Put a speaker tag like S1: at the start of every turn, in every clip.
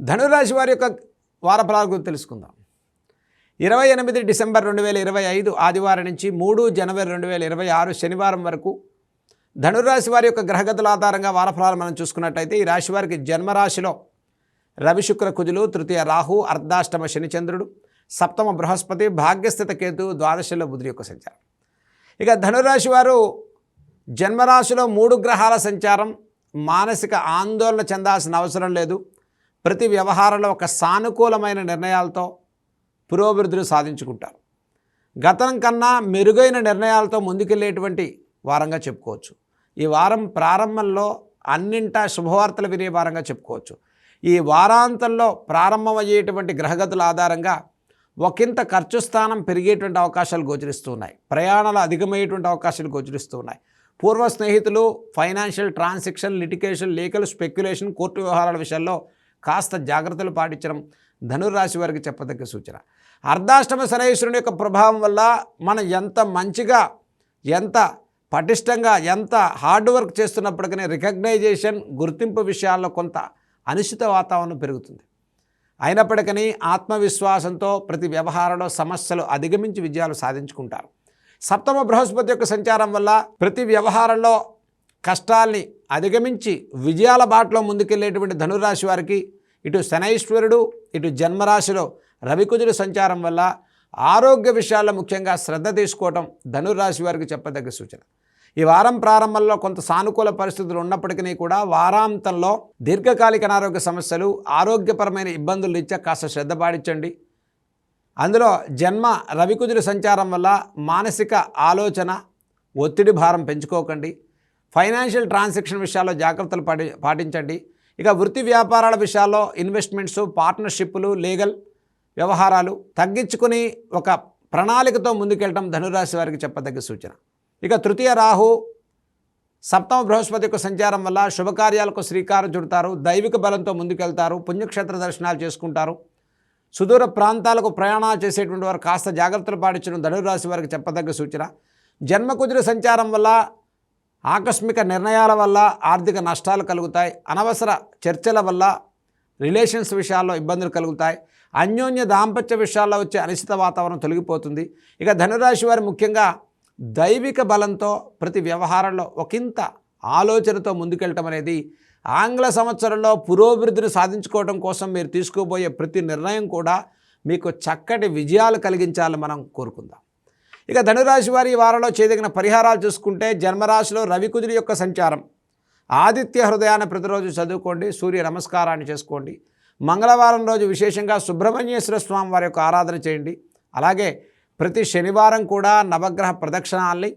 S1: ధనురాశి వారి యొక్క వార ఫలాల గురించి తెలుసుకుందాం. 28 డిసెంబర్ 2025 ఆదివారం నుంచి 3 జనవరి 2026 శనివారం వరకు ధనురాశి వారి యొక్క గ్రహగతుల ఆధారంగా వార ఫలాలు మనం చూసుకున్నట్లయితే ఈ రాశి వారికి జన్మరాశిలో రవి శుక్ర కుజులు, తృతీయ రాహు, అర్ధాష్టమ శనిచంద్రుడు, సప్తమ బృహస్పతి, భాగ్యస్థిత కేతు, ద్వాదశలో బుధుడి యొక్క సంచారం. ఇక ధనురాశి వారు జన్మరాశిలో 3 గ్రహాల సంచారం మానసిక ఆందోళన చెందాల్సిన అవసరం లేదు. ప్రతి వ్యవహారంలో ఒక సానుకూలమైన నిర్ణయాలతో పురోభివృద్ధులు సాధించుకుంటారు. గతం కన్నా మెరుగైన నిర్ణయాలతో ముందుకెళ్ళేటువంటి వారంగా చెప్పుకోవచ్చు. ఈ వారం ప్రారంభంలో అన్నింటా శుభవార్తలు వినే వారంగా చెప్పుకోవచ్చు. ఈ వారాంతంలో ప్రారంభమయ్యేటువంటి గ్రహగతుల ఆధారంగా ఒకంత ఖర్చు స్థానం పెరిగేటువంటి అవకాశాలు గోచరిస్తూ ఉన్నాయి. ప్రయాణాలు అధికమయ్యేటువంటి అవకాశాలు గోచరిస్తూ ఉన్నాయి. పూర్వ స్నేహితులు, financial transaction, litigation, legal speculation, court వ్యవహారాల విషయాల్లో కాస్త జాగ్రత్తలు పాటించడం ధనుర్రాశి వారికి చెప్పదగ్గ సూచన. అర్ధాష్టమ శనైశ్వరుని యొక్క ప్రభావం వల్ల మనం ఎంత మంచిగా, ఎంత పటిష్టంగా, ఎంత హార్డ్ వర్క్ చేస్తున్నప్పటికీ రికగ్నైజేషన్, గుర్తింపు విషయాల్లో కొంత అనిశ్చిత వాతావరణం పెరుగుతుంది. అయినప్పటికీ ఆత్మవిశ్వాసంతో ప్రతి వ్యవహారంలో సమస్యలు అధిగమించి విజయాలు సాధించుకుంటారు. సప్తమ బృహస్పతి యొక్క సంచారం వల్ల ప్రతి వ్యవహారంలో కష్టాల్ని అధిగమించి విజయాల బాటలో ముందుకెళ్ళేటువంటి ధనురాశి వారికి ఇటు శనైశ్వరుడు, ఇటు జన్మరాశిలో రవికుజుడు సంచారం వల్ల ఆరోగ్య విషయాల్లో ముఖ్యంగా శ్రద్ధ తీసుకోవడం ధనురాశి వారికి చెప్పదగ్గ సూచన. ఈ వారం ప్రారంభంలో కొంత సానుకూల పరిస్థితులు ఉన్నప్పటికీ కూడా వారాంతంలో దీర్ఘకాలిక అనారోగ్య సమస్యలు, ఆరోగ్యపరమైన ఇబ్బందులు ఇచ్చా కాస్త శ్రద్ధ పాటించండి. అందులో జన్మ రవికుజుడు సంచారం వల్ల మానసిక ఆలోచన, ఒత్తిడి భారం పెంచుకోకండి. ఫైనాన్షియల్ ట్రాన్సాక్షన్ విషయాల్లో జాగ్రత్తలు పాటించండి. ఇక వృత్తి వ్యాపారాల విషయాల్లో ఇన్వెస్ట్మెంట్స్, పార్ట్నర్షిప్లు, లీగల్ వ్యవహారాలు తగ్గించుకుని ఒక ప్రణాళికతో ముందుకెళ్ళడం ధనురాశి వారికి చెప్పదగ్గ సూచన. ఇక తృతీయ రాహు, సప్తమ బృహస్పతి యొక్క సంచారం వల్ల శుభకార్యాలకు శ్రీకారం చుడతారు. దైవిక బలంతో ముందుకెళ్తారు. పుణ్యక్షేత్ర దర్శనాలు చేసుకుంటారు. సుదూర ప్రాంతాలకు ప్రయాణాలు చేసేటువంటి వారు కాస్త జాగ్రత్తలు పాటించడం ధనురాశి వారికి చెప్పదగ్గ సూచన. జన్మకుజుడి సంచారం వల్ల ఆకస్మిక నిర్ణయాల వల్ల ఆర్థిక నష్టాలు కలుగుతాయి. అనవసర చర్చల వల్ల రిలేషన్స్ విషయాల్లో ఇబ్బందులు కలుగుతాయి. అన్యోన్య దాంపత్య విషయాల్లో వచ్చే అనిశ్చిత వాతావరణం తొలగిపోతుంది. ఇక ధనురాశి వారు ముఖ్యంగా దైవిక బలంతో ప్రతి వ్యవహారంలో ఒకంత ఆలోచనతో ముందుకెళ్ళటం అనేది ఆంగ్ల సంవత్సరంలో పురోభివృద్ధిని సాధించుకోవడం కోసం మీరు తీసుకోబోయే ప్రతి నిర్ణయం కూడా మీకు చక్కటి విజయాలు కలిగించాలని మనం కోరుకుందాం. ఇక ధనురాశి వారి ఈ వారంలో చేయదగిన పరిహారాలు చూసుకుంటే జన్మరాశిలో రవికుజుడి యొక్క సంచారం, ఆదిత్య హృదయాన్ని ప్రతిరోజు చదువుకోండి. సూర్య నమస్కారాన్ని చేసుకోండి. మంగళవారం రోజు విశేషంగా సుబ్రహ్మణ్యేశ్వర స్వామి వారి యొక్క ఆరాధన చేయండి. అలాగే ప్రతి శనివారం కూడా నవగ్రహ ప్రదక్షిణాల్ని,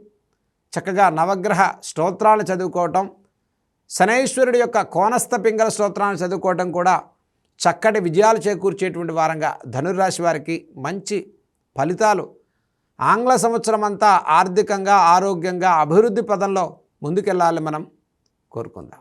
S1: చక్కగా నవగ్రహ స్తోత్రాలను చదువుకోవటం, శనైశ్వరుడి యొక్క కోనస్థ పింగళ స్తోత్రాన్ని చదువుకోవటం కూడా చక్కటి విజయాలు చేకూర్చేటువంటి వారంగా ధనుర్రాశి వారికి మంచి ఫలితాలు ఆంగ్ల సంవత్సరం అంతా ఆర్థికంగా, ఆరోగ్యంగా, అభివృద్ధి పదంలో ముందుకెళ్ళాలని మనం కోరుకుందాం.